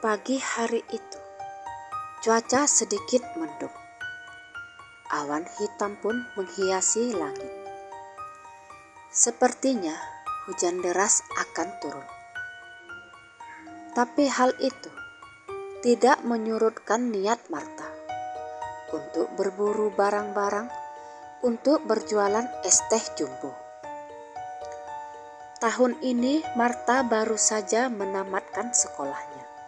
Pagi hari itu, cuaca sedikit mendung. Awan hitam pun menghiasi langit. Sepertinya hujan deras akan turun. Tapi hal itu tidak menyurutkan niat Martha untuk berburu barang-barang untuk berjualan es teh jumbo. Tahun ini Martha baru saja menamatkan sekolahnya.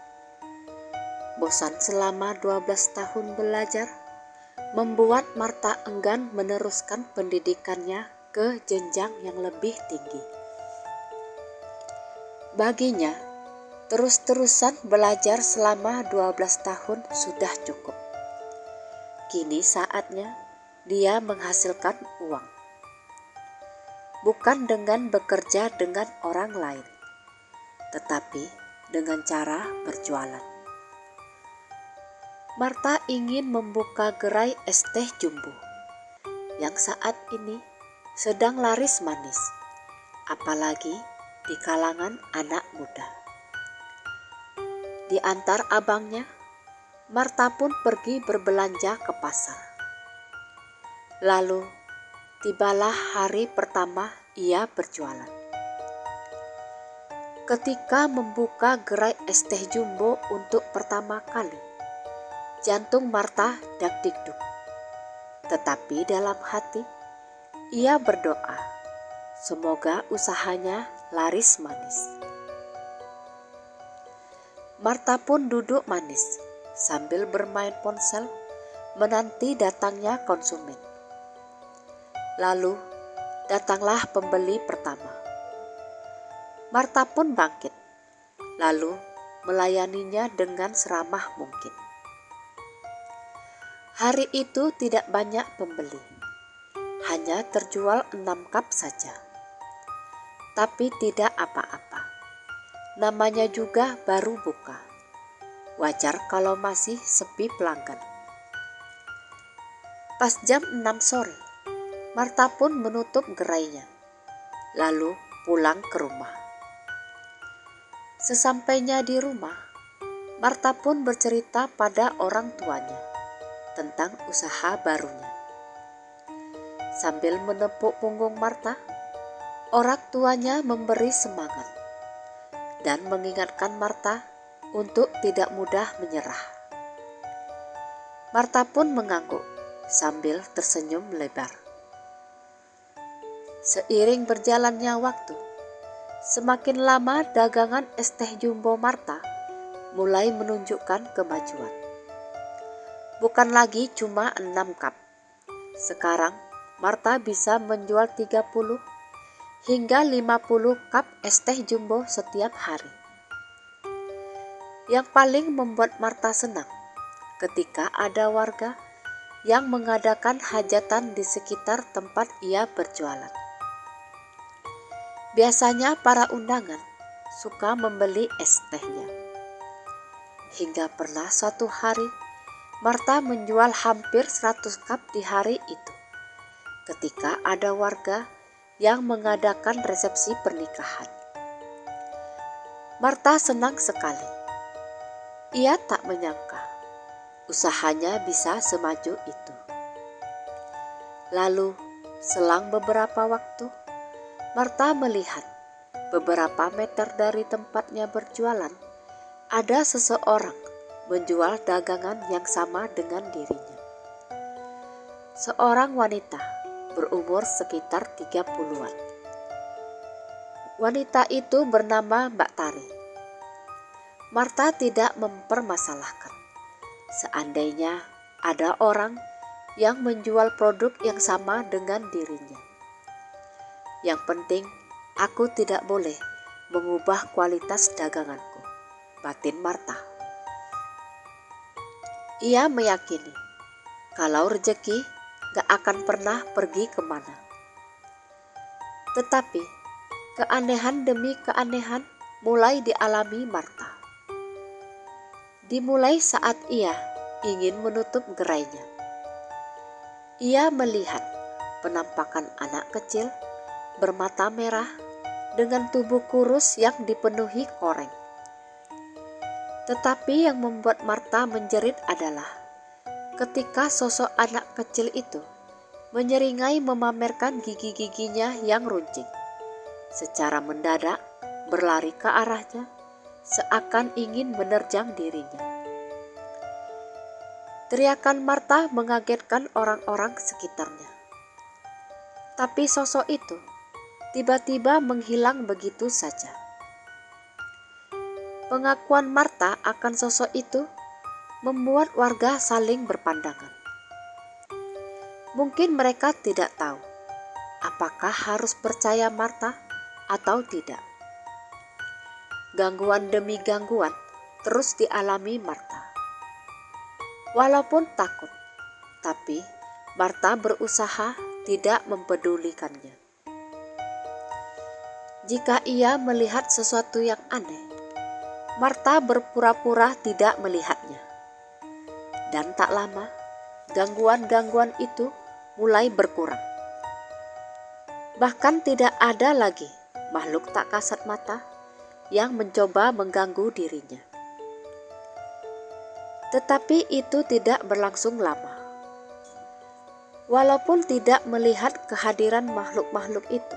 Bosan selama 12 tahun belajar membuat Martha enggan meneruskan pendidikannya ke jenjang yang lebih tinggi. Baginya, terus-terusan belajar selama 12 tahun sudah cukup. Kini saatnya dia menghasilkan uang. Bukan dengan bekerja dengan orang lain, tetapi dengan cara berjualan. Martha ingin membuka gerai es teh jumbo yang saat ini sedang laris manis, apalagi di kalangan anak muda. Di antar abangnya, Martha pun pergi berbelanja ke pasar. Lalu tibalah hari pertama ia berjualan. Ketika membuka gerai es teh jumbo untuk pertama kali, jantung Martha dak-dikduk. Tetapi dalam hati, ia berdoa, semoga usahanya laris manis. Martha pun duduk manis sambil bermain ponsel menanti datangnya konsumen. Lalu datanglah pembeli pertama. Martha pun bangkit, lalu melayaninya dengan seramah mungkin. Hari itu tidak banyak pembeli, hanya terjual 6 cup saja. Tapi tidak apa-apa, namanya juga baru buka. Wajar kalau masih sepi pelanggan. Pas jam 6 sore, Martha pun menutup gerainya, lalu pulang ke rumah. Sesampainya di rumah, Martha pun bercerita pada orang tuanya tentang usaha barunya. Sambil menepuk punggung Martha, orang tuanya memberi semangat dan mengingatkan Martha untuk tidak mudah menyerah. Martha pun mengangguk sambil tersenyum lebar. Seiring berjalannya waktu, semakin lama dagangan es teh jumbo Martha mulai menunjukkan kemajuan. Bukan lagi cuma 6 cup. Sekarang Martha bisa menjual 30 hingga 50 cup es teh jumbo setiap hari. Yang paling membuat Martha senang ketika ada warga yang mengadakan hajatan di sekitar tempat ia berjualan. Biasanya para undangan suka membeli es tehnya. Hingga pernah suatu hari Martha menjual hampir 100 cup di hari itu, ketika ada warga yang mengadakan resepsi pernikahan. Martha senang sekali. Ia tak menyangka usahanya bisa semaju itu. Lalu, selang beberapa waktu, Martha melihat beberapa meter dari tempatnya berjualan, ada seseorang menjual dagangan yang sama dengan dirinya. Seorang wanita berumur sekitar 30-an. Wanita itu bernama Mbak Tari. Martha tidak mempermasalahkan. Seandainya ada orang yang menjual produk yang sama dengan dirinya. Yang penting, aku tidak boleh mengubah kualitas daganganku, batin Martha. Ia meyakini kalau rezeki gak akan pernah pergi kemana. Tetapi keanehan demi keanehan mulai dialami Martha. Dimulai saat ia ingin menutup gerainya. Ia melihat penampakan anak kecil bermata merah dengan tubuh kurus yang dipenuhi koreng. Tetapi yang membuat Marta menjerit adalah ketika sosok anak kecil itu menyeringai memamerkan gigi-giginya yang runcing. Secara mendadak berlari ke arahnya, seakan ingin menerjang dirinya. Teriakan Marta mengagetkan orang-orang sekitarnya. Tapi sosok itu tiba-tiba menghilang begitu saja. Pengakuan Marta akan sosok itu membuat warga saling berpandangan. Mungkin mereka tidak tahu apakah harus percaya Marta atau tidak. Gangguan demi gangguan terus dialami Marta. Walaupun takut, tapi Marta berusaha tidak mempedulikannya. Jika ia melihat sesuatu yang aneh, Marta berpura-pura tidak melihatnya. Dan tak lama, gangguan-gangguan itu mulai berkurang. Bahkan tidak ada lagi makhluk tak kasat mata yang mencoba mengganggu dirinya. Tetapi itu tidak berlangsung lama. Walaupun tidak melihat kehadiran makhluk-makhluk itu,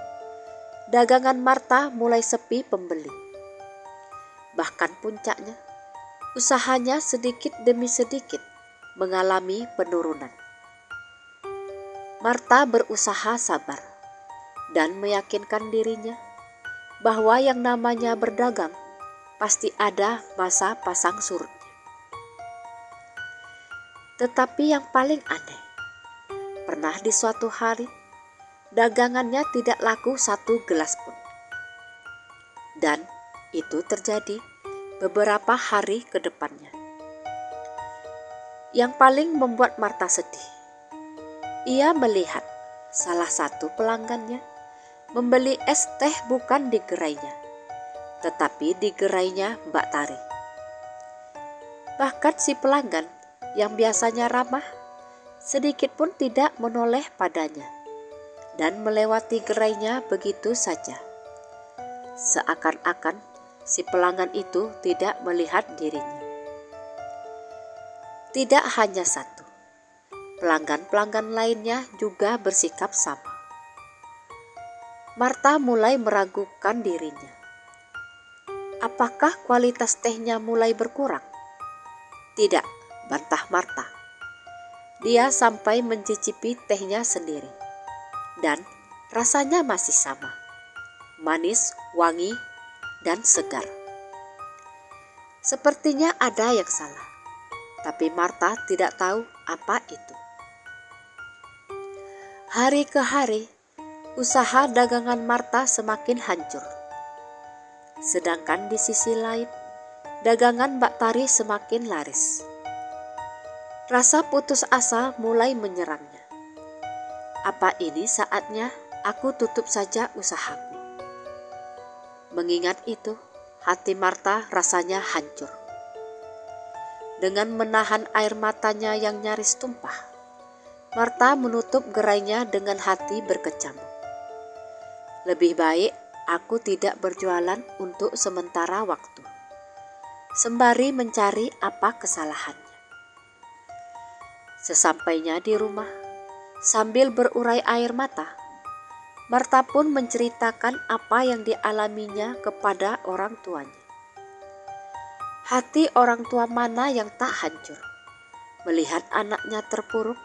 dagangan Marta mulai sepi pembeli. Bahkan puncaknya, usahanya sedikit demi sedikit mengalami penurunan. Marta berusaha sabar dan meyakinkan dirinya bahwa yang namanya berdagang pasti ada masa pasang surutnya. Tetapi yang paling aneh, pernah di suatu hari dagangannya tidak laku satu gelas pun. Dan itu terjadi beberapa hari ke depannya. Yang paling membuat Marta sedih, ia melihat salah satu pelanggannya membeli es teh bukan di gerainya, tetapi di gerainya Mbak Tari. Bahkan si pelanggan yang biasanya ramah sedikit pun tidak menoleh padanya dan melewati gerainya begitu saja. Seakan-akan si pelanggan itu tidak melihat dirinya. Tidak hanya satu, pelanggan-pelanggan lainnya juga bersikap sama. Marta mulai meragukan dirinya. Apakah kualitas tehnya mulai berkurang? Tidak, bantah Marta. Dia sampai mencicipi tehnya sendiri. Dan rasanya masih sama. Manis, wangi, dan segar. Sepertinya ada yang salah. Tapi Marta tidak tahu apa itu. Hari ke hari, usaha dagangan Marta semakin hancur. Sedangkan di sisi lain, dagangan Mbak Tari semakin laris. Rasa putus asa mulai menyerangnya. Apa ini saatnya aku tutup saja usahaku? Mengingat itu, hati Marta rasanya hancur. Dengan menahan air matanya yang nyaris tumpah, Marta menutup gerainya dengan hati berkecamuk. Lebih baik aku tidak berjualan untuk sementara waktu, sembari mencari apa kesalahannya. Sesampainya di rumah, sambil berurai air mata, Marta pun menceritakan apa yang dialaminya kepada orang tuanya. Hati orang tua mana yang tak hancur melihat anaknya terpuruk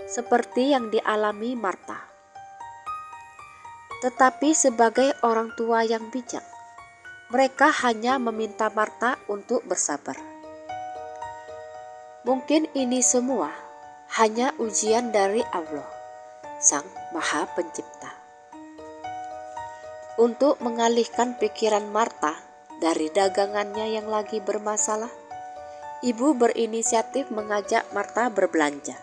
seperti yang dialami Marta. Tetapi sebagai orang tua yang bijak, mereka hanya meminta Marta untuk bersabar. Mungkin ini semua hanya ujian dari Allah, Sang Maha Pencipta. Untuk mengalihkan pikiran Marta dari dagangannya yang lagi bermasalah, ibu berinisiatif mengajak Marta berbelanja.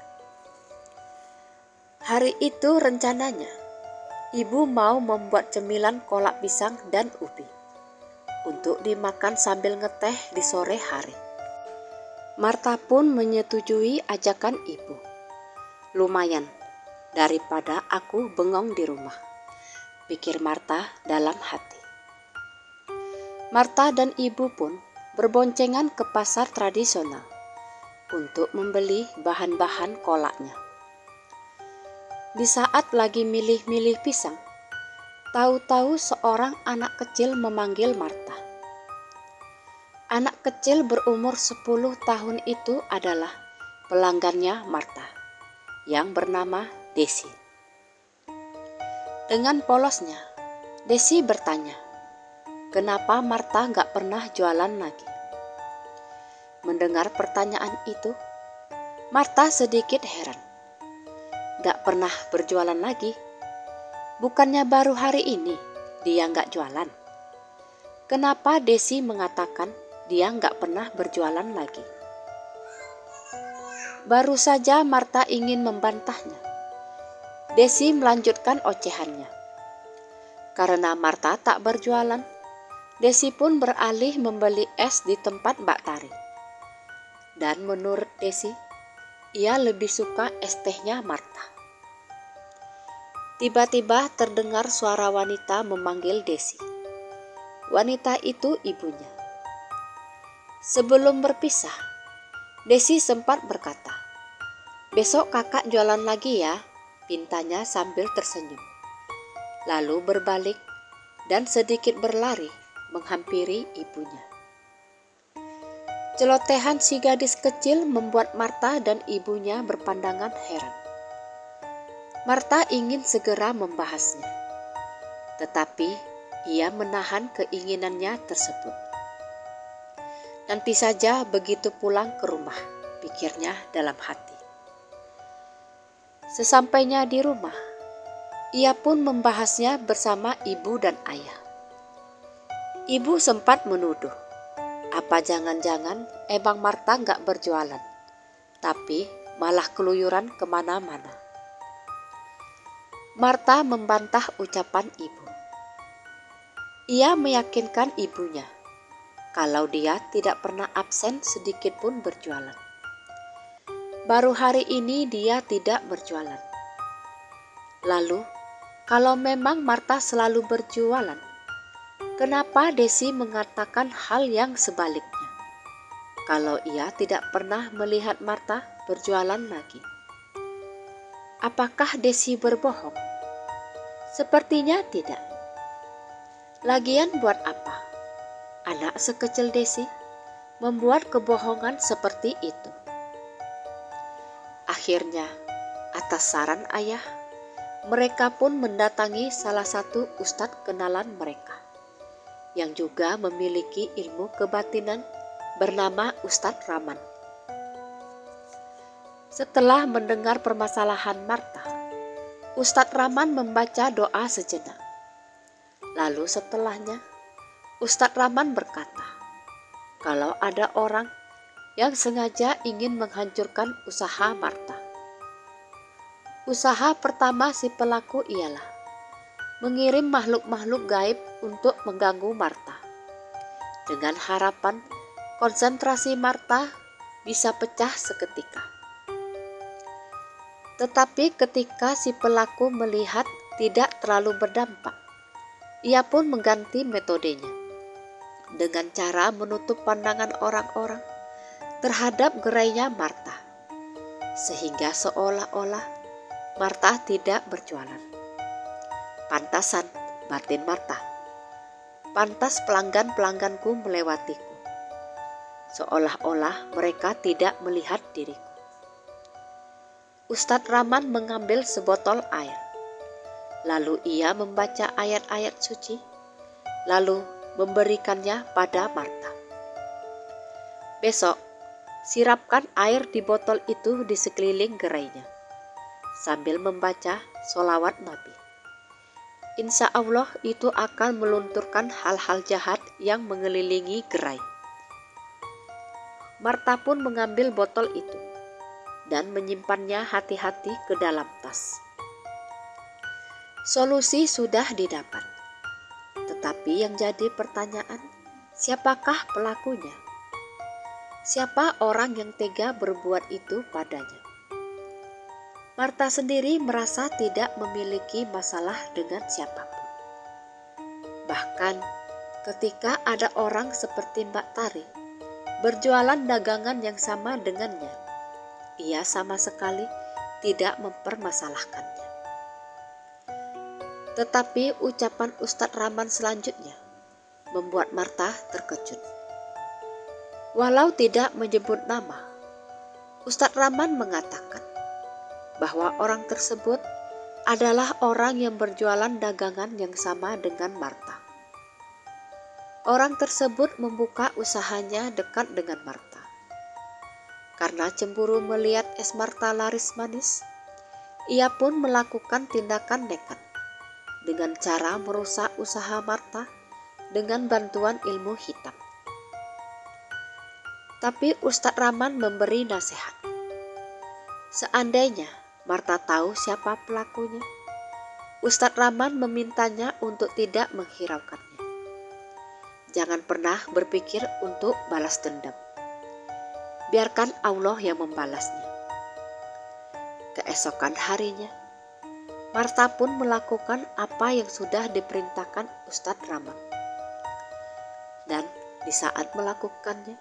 Hari itu rencananya, ibu mau membuat cemilan kolak pisang dan ubi untuk dimakan sambil ngeteh di sore hari. Marta pun menyetujui ajakan ibu. Lumayan, daripada aku bengong di rumah, pikir Marta dalam hati. Marta dan ibu pun berboncengan ke pasar tradisional untuk membeli bahan-bahan kolaknya. Di saat lagi milih-milih pisang, tahu-tahu seorang anak kecil memanggil Marta. Anak kecil berumur 10 tahun itu adalah pelanggannya Marta yang bernama Desi. Dengan polosnya, Desi bertanya, kenapa Marta gak pernah jualan lagi? Mendengar pertanyaan itu, Marta sedikit heran. Gak pernah berjualan lagi? Bukannya baru hari ini dia gak jualan? Kenapa Desi mengatakan dia gak pernah berjualan lagi? Baru saja Marta ingin membantahnya. Desi melanjutkan ocehannya. Karena Marta tak berjualan, Desi pun beralih membeli es di tempat Mbak Tari. Dan menurut Desi, ia lebih suka es tehnya Marta. Tiba-tiba terdengar suara wanita memanggil Desi. Wanita itu ibunya. Sebelum berpisah, Desi sempat berkata, "Besok kakak jualan lagi ya," pintanya sambil tersenyum. Lalu berbalik dan sedikit berlari menghampiri ibunya. Celotehan si gadis kecil membuat Marta dan ibunya berpandangan heran. Marta ingin segera membahasnya, tetapi ia menahan keinginannya tersebut. Nanti saja begitu pulang ke rumah, pikirnya dalam hati. Sesampainya di rumah, ia pun membahasnya bersama ibu dan ayah. Ibu sempat menuduh, apa jangan-jangan emang Marta gak berjualan, tapi malah keluyuran kemana-mana. Marta membantah ucapan ibu. Ia meyakinkan ibunya kalau dia tidak pernah absen sedikit pun berjualan. Baru hari ini dia tidak berjualan. Lalu, kalau memang Marta selalu berjualan, kenapa Desi mengatakan hal yang sebaliknya? Kalau ia tidak pernah melihat Marta berjualan lagi. Apakah Desi berbohong? Sepertinya tidak. Lagian buat apa anak sekecil Desi membuat kebohongan seperti itu? Akhirnya, atas saran ayah, mereka pun mendatangi salah satu ustadz kenalan mereka, yang juga memiliki ilmu kebatinan bernama Ustadz Raman. Setelah mendengar permasalahan Marta, Ustadz Raman membaca doa sejenak. Lalu setelahnya, Ustadz Raman berkata, kalau ada orang yang sengaja ingin menghancurkan usaha Marta. Usaha pertama si pelaku ialah mengirim makhluk-makhluk gaib untuk mengganggu Marta, dengan harapan konsentrasi Marta bisa pecah seketika. Tetapi ketika si pelaku melihat tidak terlalu berdampak, ia pun mengganti metodenya dengan cara menutup pandangan orang-orang terhadap gerainya Marta, sehingga seolah-olah Marta tidak berjualan. Pantasan batin Marta, pantas pelanggan-pelangganku melewatiku, seolah-olah mereka tidak melihat diriku. Ustadz Raman mengambil sebotol air, lalu ia membaca ayat-ayat suci, lalu memberikannya pada Marta. Besok, sirapkan air di botol itu di sekeliling gerainya, sambil membaca sholawat Nabi. Insya Allah itu akan melunturkan hal-hal jahat yang mengelilingi gerai. Marta pun mengambil botol itu dan menyimpannya hati-hati ke dalam tas. Solusi sudah didapat, tetapi yang jadi pertanyaan, siapakah pelakunya? Siapa orang yang tega berbuat itu padanya? Marta sendiri merasa tidak memiliki masalah dengan siapapun. Bahkan ketika ada orang seperti Mbak Tari berjualan dagangan yang sama dengannya. Ia sama sekali tidak mempermasalahkannya. Tetapi ucapan Ustadz Rahman selanjutnya membuat Martha terkejut. Walau tidak menyebut nama, Ustadz Rahman mengatakan bahwa orang tersebut adalah orang yang berjualan dagangan yang sama dengan Martha. Orang tersebut membuka usahanya dekat dengan Martha. Karena cemburu melihat es Martha laris manis, ia pun melakukan tindakan nekat dengan cara merusak usaha Martha dengan bantuan ilmu hitam. Tapi Ustadz Rahman memberi nasihat. Seandainya Martha tahu siapa pelakunya, Ustadz Rahman memintanya untuk tidak menghiraukannya. Jangan pernah berpikir untuk balas dendam. Biarkan Allah yang membalasnya. Keesokan harinya, Martha pun melakukan apa yang sudah diperintahkan Ustadz Rahman. Dan di saat melakukannya,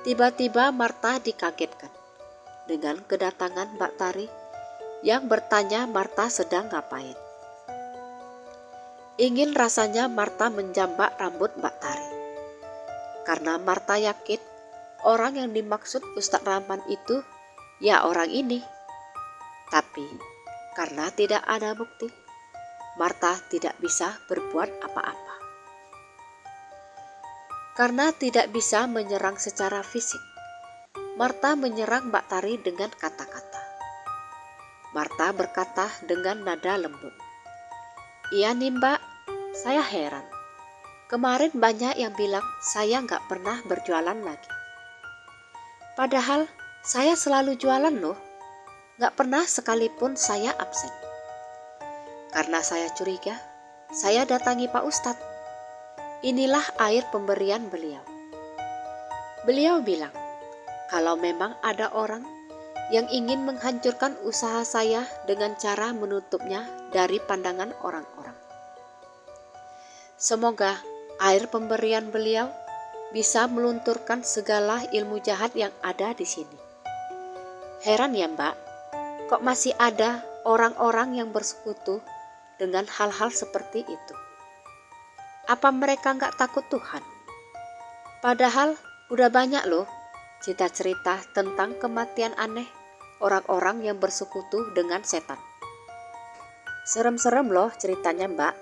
tiba-tiba Martha dikagetkan dengan kedatangan Mbak Tari yang bertanya Martha sedang ngapain. Ingin rasanya Martha menjambak rambut Mbak Tari, karena Martha yakin orang yang dimaksud Ustadz Rahman itu ya orang ini. Tapi karena tidak ada bukti, Martha tidak bisa berbuat apa-apa. Karena tidak bisa menyerang secara fisik, Martha menyerang Mbak Tari dengan kata-kata. Martha berkata dengan nada lembut, "Iya nih Mbak, saya heran. Kemarin banyak yang bilang saya nggak pernah berjualan lagi. Padahal saya selalu jualan loh, gak pernah sekalipun saya absen. Karena saya curiga, saya datangi Pak Ustadz. Inilah air pemberian beliau. Beliau bilang, kalau memang ada orang yang ingin menghancurkan usaha saya dengan cara menutupnya dari pandangan orang-orang. Semoga air pemberian beliau bisa melunturkan segala ilmu jahat yang ada di sini." Heran ya Mbak, kok masih ada orang-orang yang bersekutu dengan hal-hal seperti itu. Apa mereka nggak takut Tuhan? Padahal udah banyak loh cerita-cerita tentang kematian aneh orang-orang yang bersekutu dengan setan. Serem-serem loh ceritanya Mbak.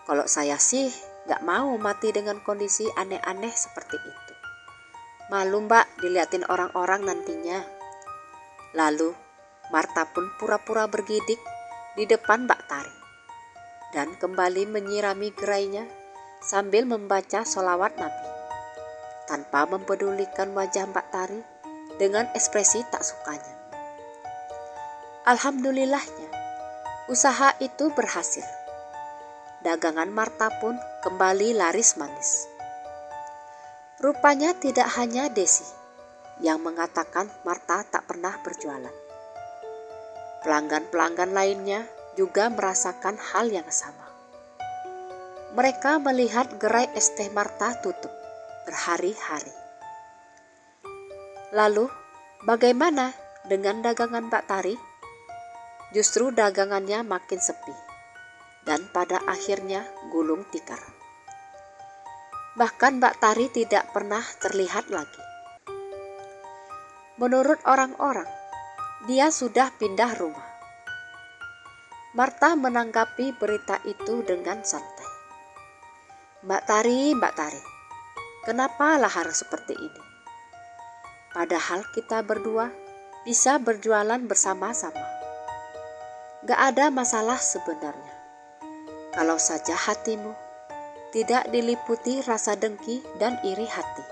Kalau saya sih gak mau mati dengan kondisi aneh-aneh seperti itu. Malu Mbak diliatin orang-orang nantinya. Lalu Martha pun pura-pura bergidik di depan Mbak Tari dan kembali menyirami gerainya sambil membaca sholawat Nabi, tanpa mempedulikan wajah Mbak Tari dengan ekspresi tak sukanya. Alhamdulillahnya, usaha itu berhasil. Dagangan Martha pun kembali laris manis. Rupanya tidak hanya Desi yang mengatakan Martha tak pernah berjualan. Pelanggan-pelanggan lainnya juga merasakan hal yang sama. Mereka melihat gerai es teh Martha tutup berhari-hari. Lalu, bagaimana dengan dagangan Mbak Tari? Justru dagangannya makin sepi dan pada akhirnya gulung tikar. Bahkan Mbak Tari tidak pernah terlihat lagi. Menurut orang-orang, dia sudah pindah rumah. Martha menanggapi berita itu dengan santai. Mbak Tari, kenapa lahar seperti ini? Padahal kita berdua bisa berjualan bersama-sama. Gak ada masalah sebenarnya. Kalau saja hatimu tidak diliputi rasa dengki dan iri hati.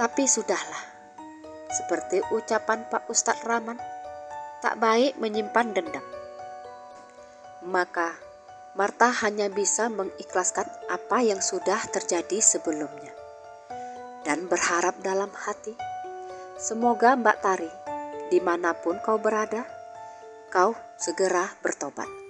Tapi sudahlah, seperti ucapan Pak Ustadz Rahman, tak baik menyimpan dendam. Maka Martha hanya bisa mengikhlaskan apa yang sudah terjadi sebelumnya dan berharap dalam hati, semoga Mbak Tari, dimanapun kau berada, kau segera bertobat.